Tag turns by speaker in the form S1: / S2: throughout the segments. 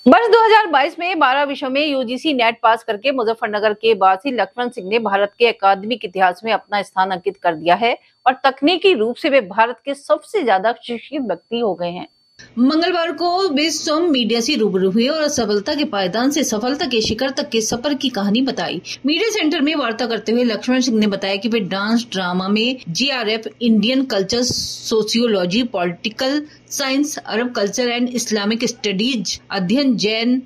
S1: वर्ष 2022 में 12 विषयों में यूजीसी नेट पास करके मुजफ्फरनगर के वासी लक्ष्मण सिंह ने भारत के अकादमिक इतिहास में अपना स्थान अंकित कर दिया है और तकनीकी रूप से वे भारत के सबसे ज्यादा शिक्षित व्यक्ति हो गए हैं। मंगलवार को वे स्वयं मीडिया से रूबरू हुए और असफलता के पायदान से सफलता के शिखर तक के सफर की कहानी बताई। मीडिया सेंटर में वार्ता करते हुए लक्ष्मण सिंह ने बताया कि वे डांस ड्रामा में GRF, Indian culture, sociology, political science, Arab culture and Islamic studies अध्ययन, जैन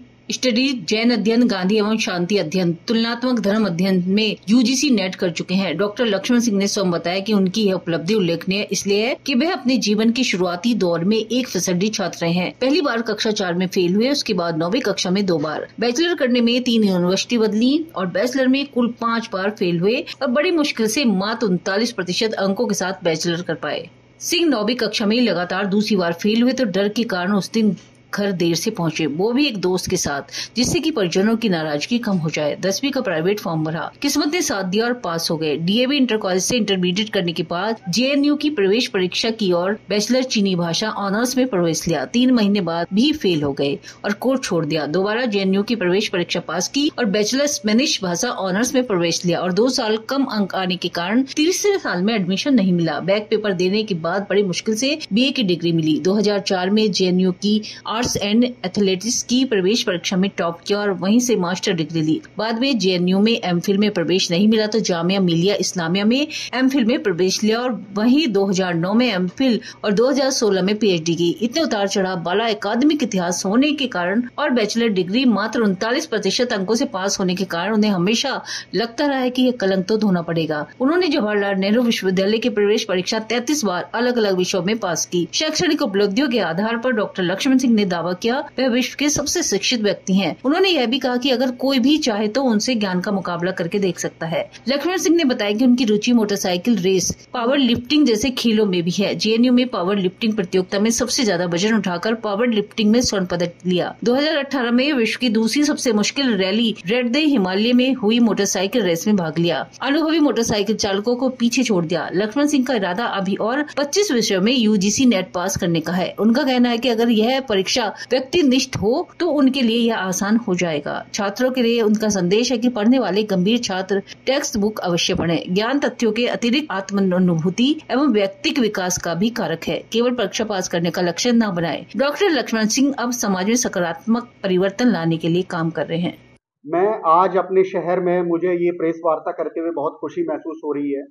S1: अध्ययन, गांधी एवं शांति अध्ययन, तुलनात्मक धर्म अध्ययन में यूजीसी नेट कर चुके हैं। डॉक्टर लक्ष्मण सिंह ने स्वयं बताया कि उनकी यह उपलब्धि उल्लेखनीय इसलिए है कि वे अपने जीवन के शुरुआती दौर में 1% छात्र रहे हैं। पहली बार कक्षा 4 में फेल हुए, उसके बाद 9वीं कक्षा में 2 बार, बैचलर करने में 3 यूनिवर्सिटी बदली और बैचलर में कुल 5 बार फेल हुए और बड़ी मुश्किल से मात्र 39% अंकों के साथ बैचलर कर पाए। सिंह 9वीं कक्षा में लगातार दूसरी बार फेल हुए तो डर के कारण उस दिन घर देर से पहुंचे, वो भी एक दोस्त के साथ, जिससे कि परिजनों की नाराजगी कम हो जाए। 10वीं का प्राइवेट फॉर्म भरा, किस्मत ने साथ दिया और पास हो गए। डीएवी इंटर कॉलेज से इंटरमीडिएट करने के बाद जेएनयू की प्रवेश परीक्षा की और बैचलर चीनी भाषा ऑनर्स में प्रवेश लिया। 3 महीने बाद भी फेल हो गए और कोर्स छोड़ दिया। दोबारा जेएनयू की प्रवेश परीक्षा पास की और बैचलर स्पेनिश भाषा ऑनर्स में प्रवेश लिया और 2 साल कम अंक आने के कारण तीसरे साल में एडमिशन नहीं मिला। बैक पेपर देने के बाद बड़ी मुश्किल से बीए की डिग्री मिली। 2004 में जेएनयू की आर्ट्स एंड एथलेटिक्स की प्रवेश परीक्षा में टॉप किया और वहीं से मास्टर डिग्री ली। बाद में जेएनयू में एमफिल में प्रवेश नहीं मिला तो जामिया मिलिया इस्लामिया में एमफिल में प्रवेश लिया और वहीं 2009 में एमफिल और 2016 में पीएचडी की। इतने उतार चढ़ाव वाला अकादमिक इतिहास होने के कारण और बैचलर डिग्री मात्र 39% अंकों से पास होने के कारण उन्हें हमेशा लगता रहा है कि यह कलंक तो धोना पड़ेगा। उन्होंने जवाहरलाल नेहरू विश्वविद्यालय की प्रवेश परीक्षा 33 बार अलग अलग विषयों में पास की। शैक्षणिक उपलब्धियों के आधार पर डॉक्टर लक्ष्मण सिंह ने दावा किया वह विश्व के सबसे शिक्षित व्यक्ति हैं। उन्होंने यह भी कहा कि अगर कोई भी चाहे तो उनसे ज्ञान का मुकाबला करके देख सकता है। लक्ष्मण सिंह ने बताया कि उनकी रुचि मोटरसाइकिल रेस, पावर लिफ्टिंग जैसे खेलों में भी है। जेएनयू में पावर लिफ्टिंग प्रतियोगिता में सबसे ज्यादा वजन उठाकर पावर लिफ्टिंग में स्वर्ण पदक लिया। 2018 में विश्व की दूसरी सबसे मुश्किल रैली रेड डे हिमालय में हुई मोटरसाइकिल रेस में भाग लिया। अनुभवी मोटरसाइकिल चालकों को पीछे छोड़ दिया। लक्ष्मण सिंह का इरादा अभी और 25 विषयों में यूजीसी नेट पास करने का है। उनका कहना है कि अगर यह परीक्षा व्यक्तिनिष्ठ हो तो उनके लिए यह आसान हो जाएगा। छात्रों के लिए उनका संदेश है कि पढ़ने वाले गंभीर छात्र टेक्स्ट बुक अवश्य पढ़ें। ज्ञान तथ्यों के अतिरिक्त आत्मानुभूति एवं व्यक्तिक विकास का भी कारक है। केवल परीक्षा पास करने का लक्ष्य न बनाए। डॉक्टर लक्ष्मण सिंह अब समाज में सकारात्मक परिवर्तन लाने के लिए काम कर रहे हैं।
S2: मैं आज अपने शहर में मुझे ये प्रेस वार्ता करते हुए बहुत खुशी महसूस हो रही है।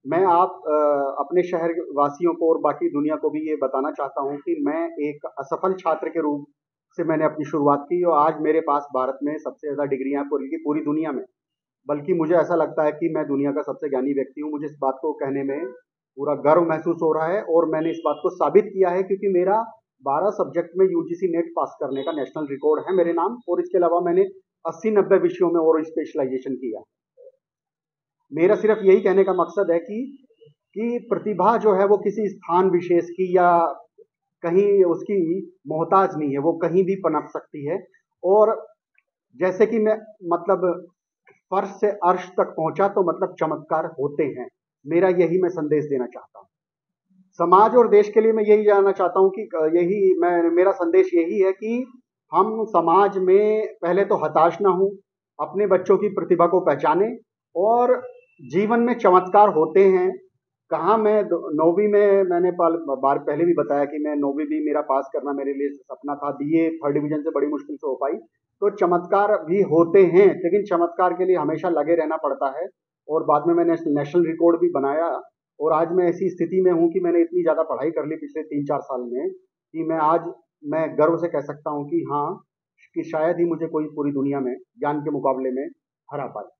S2: मैं अपने शहर वासियों को और बाकी दुनिया को भी ये बताना चाहता हूँ कि मैं एक असफल छात्र के रूप से मैंने अपनी शुरुआत की और आज मेरे पास भारत में सबसे ज़्यादा डिग्रियाँ पूरी दुनिया में, बल्कि मुझे ऐसा लगता है कि मैं दुनिया का सबसे ज्ञानी व्यक्ति हूँ। मुझे इस बात को कहने में पूरा गर्व महसूस हो रहा है और मैंने इस बात को साबित किया है क्योंकि मेरा 12 सब्जेक्ट में यूजीसी नेट पास करने का नेशनल रिकॉर्ड है मेरे नाम और इसके अलावा मैंने 80-90 विषयों में और स्पेशलाइजेशन किया। मेरा सिर्फ यही कहने का मकसद है कि प्रतिभा जो है वो किसी स्थान विशेष की या कहीं उसकी मोहताज नहीं है, वो कहीं भी पनप सकती है। और जैसे कि मैं मतलब फर्श से अर्श तक पहुंचा तो मतलब चमत्कार होते हैं। मेरा यही मैं संदेश देना चाहता हूँ समाज और देश के लिए। मैं यही जानना चाहता हूँ कि मेरा संदेश यही है कि हम समाज में पहले तो हताश ना हो, अपने बच्चों की प्रतिभा को पहचाने और जीवन में चमत्कार होते हैं। कहाँ मैं 9वीं में मैंने बार पहले भी बताया कि मैं 9वीं भी मेरा पास करना मेरे लिए सपना था। बीए 3rd डिवीजन से बड़ी मुश्किल से हो पाई। तो चमत्कार भी होते हैं, लेकिन चमत्कार के लिए हमेशा लगे रहना पड़ता है। और बाद में मैंने नेशनल रिकॉर्ड भी बनाया और आज मैं ऐसी स्थिति में हूँ कि मैंने इतनी ज़्यादा पढ़ाई कर ली पिछले 3-4 साल में कि मैं गर्व से कह सकता हूँ कि हाँ, कि शायद ही मुझे कोई पूरी दुनिया में ज्ञान के मुकाबले में हरा पाए।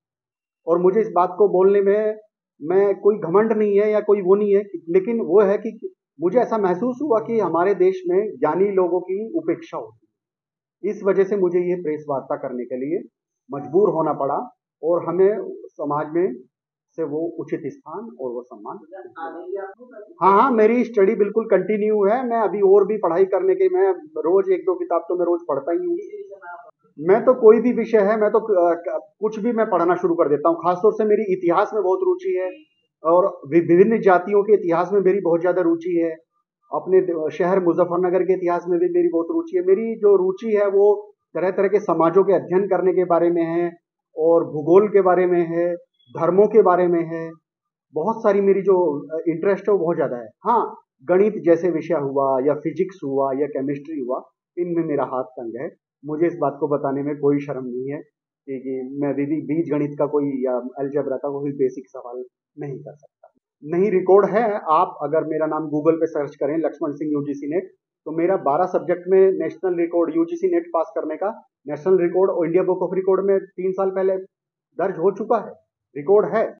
S2: और मुझे इस बात को बोलने में मैं कोई घमंड नहीं है या कोई वो नहीं है, लेकिन वो है कि मुझे ऐसा महसूस हुआ कि हमारे देश में ज्ञानी लोगों की उपेक्षा होती है। इस वजह से मुझे ये प्रेस वार्ता करने के लिए मजबूर होना पड़ा और हमें समाज में से वो उचित स्थान और वो सम्मान। हाँ, मेरी स्टडी बिल्कुल कंटिन्यू है। मैं अभी और भी पढ़ाई करने के, मैं रोज 1-2 किताब तो मैं रोज पढ़ता ही हूँ। मैं तो कोई भी विषय है, मैं तो कुछ भी मैं पढ़ना शुरू कर देता हूँ। खासतौर से मेरी इतिहास में बहुत रुचि है और विभिन्न जातियों के इतिहास में मेरी बहुत ज़्यादा रुचि है। अपने शहर मुजफ्फरनगर के इतिहास में भी मेरी बहुत रुचि है। मेरी जो रुचि है वो तरह तरह के समाजों के अध्ययन करने के बारे में है, और भूगोल के बारे में है, धर्मों के बारे में है। बहुत सारी मेरी जो इंटरेस्ट है वो बहुत ज़्यादा है। हाँ, गणित जैसे विषय हुआ या फिजिक्स हुआ या केमिस्ट्री हुआ, इनमें मेरा हाथ तंग है। मुझे इस बात को बताने में कोई शर्म नहीं है कि मैं अभी भी बीजगणित का कोई या अलजेब्रा का कोई बेसिक सवाल नहीं कर सकता। नहीं, रिकॉर्ड है। आप अगर मेरा नाम गूगल पे सर्च करें लक्ष्मण सिंह यूजीसी नेट, तो मेरा 12 सब्जेक्ट में नेशनल रिकॉर्ड यूजीसी नेट पास करने का नेशनल रिकॉर्ड और इंडिया बुक ऑफ रिकॉर्ड में 3 साल पहले दर्ज हो चुका है। रिकॉर्ड है।